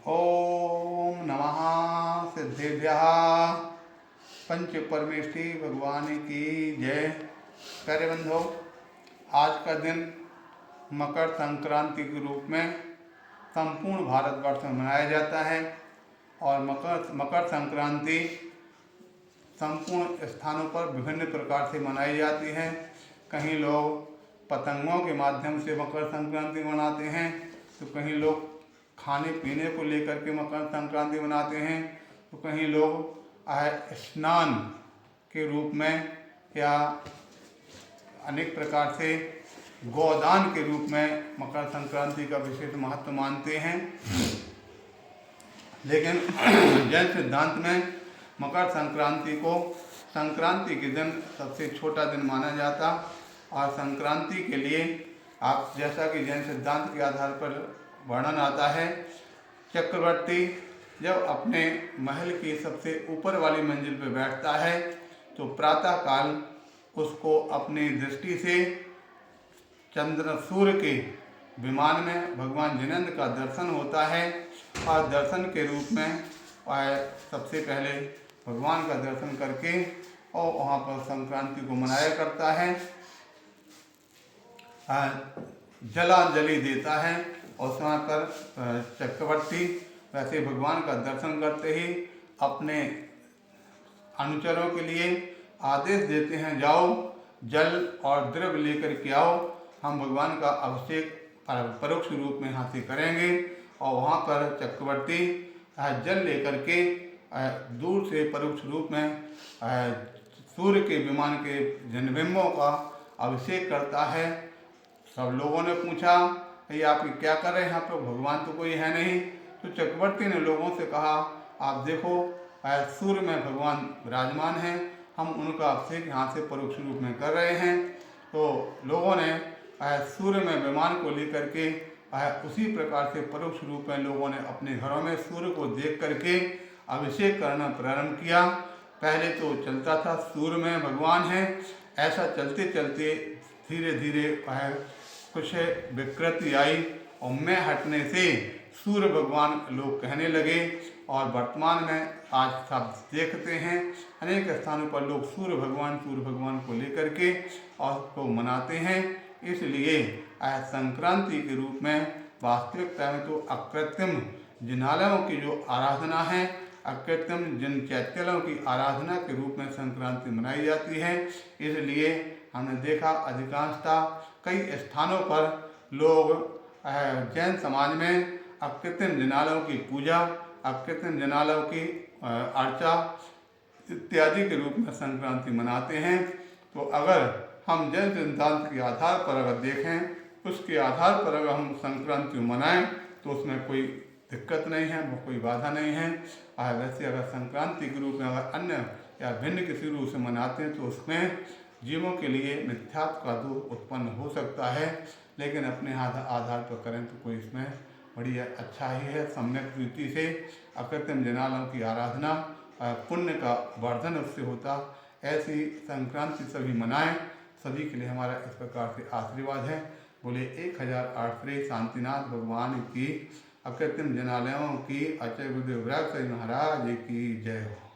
ओम नमः सिद्धेभ्यः पंच परमेष्ठी भगवान की जय। प्यारे बंधुओं, आज का दिन मकर संक्रांति के रूप में संपूर्ण भारतवर्ष में मनाया जाता है और मकर संक्रांति संपूर्ण स्थानों पर विभिन्न प्रकार से मनाई जाती है। कहीं लोग पतंगों के माध्यम से मकर संक्रांति मनाते हैं, तो कहीं लोग खाने पीने को लेकर के मकर संक्रांति मनाते हैं, तो कहीं लोग स्नान के रूप में या अनेक प्रकार से गोदान के रूप में मकर संक्रांति का विशेष महत्व मानते हैं। लेकिन जैन सिद्धांत में मकर संक्रांति को संक्रांति के दिन सबसे छोटा दिन माना जाता और संक्रांति के लिए आप जैसा कि जैन सिद्धांत के आधार पर वर्णन आता है, चक्रवर्ती जब अपने महल की सबसे ऊपर वाली मंजिल पर बैठता है तो प्रातःकाल उसको अपनी दृष्टि से चंद्र सूर्य के विमान में भगवान जिनेंद्र का दर्शन होता है और दर्शन के रूप में वह सबसे पहले भगवान का दर्शन करके और वहाँ पर संक्रांति को मनाया करता है, जलांजलि देता है। और समय पर चक्रवर्ती वैसे भगवान का दर्शन करते ही अपने अनुचरों के लिए आदेश देते हैं, जाओ जल और द्रव्य लेकर के आओ, हम भगवान का अभिषेक परोक्ष रूप में यहाँ से करेंगे। और वहाँ पर चक्रवर्ती जल लेकर के दूर से परोक्ष रूप में सूर्य के विमान के जन्मबिंबों का अभिषेक करता है। सब लोगों ने पूछा, ये आप क्या कर रहे हैं, यहाँ पर भगवान तो कोई है नहीं। तो चक्रवर्ती ने लोगों से कहा, आप देखो सूर्य में भगवान विराजमान हैं, हम उनका अभिषेक यहाँ से परोक्ष रूप में कर रहे हैं। तो लोगों ने सूर्य में विमान को लेकर के उसी प्रकार से परोक्ष रूप में लोगों ने अपने घरों में सूर्य को देख करके अभिषेक करना प्रारंभ किया। पहले तो चलता था सूर्य में भगवान है, ऐसा चलते चलते धीरे धीरे कुछ विकृति आई और मैं हटने से सूर्य भगवान लोग कहने लगे। और वर्तमान में आज सब देखते हैं अनेक स्थानों पर लोग सूर्य भगवान को लेकर के और को मनाते हैं। इसलिए संक्रांति के रूप में वास्तविकता में तो अकृत्रिम जिनालयों की जो आराधना है, अकृत्रिम जिन चैत्यलों की आराधना के रूप में संक्रांति मनाई जाती है। इसलिए हमने देखा अधिकांशतः कई स्थानों पर लोग जैन समाज में अकृत्रिम जिनालयों की पूजा, अकृत्रिम जिनालयों की अर्चा इत्यादि के रूप में संक्रांति मनाते हैं। तो अगर हम जैन सिद्धांत के आधार पर अगर देखें, उसके आधार पर अगर हम संक्रांति मनाएं तो उसमें कोई दिक्कत नहीं है, कोई बाधा नहीं है। वैसे अगर संक्रांति के रूप में अगर अन्य या भिन्न किसी रूप से मनाते हैं तो उसमें जीवों के लिए मिथ्यात्व का दोष उत्पन्न हो सकता है। लेकिन अपने आधार पर करें तो कोई इसमें बढ़िया अच्छा ही है। सम्यक रीति से अकृत्रिम जिनालयों की आराधना पुण्य का वर्धन उससे होता। ऐसी संक्रांति सभी मनाएं, सभी के लिए हमारा इस प्रकार से आशीर्वाद है। बोले 1008 श्री शांतिनाथ भगवान की, अकृत्रिम जिनालयों की, आचार्य गुरुदेव महाराज की जय हो।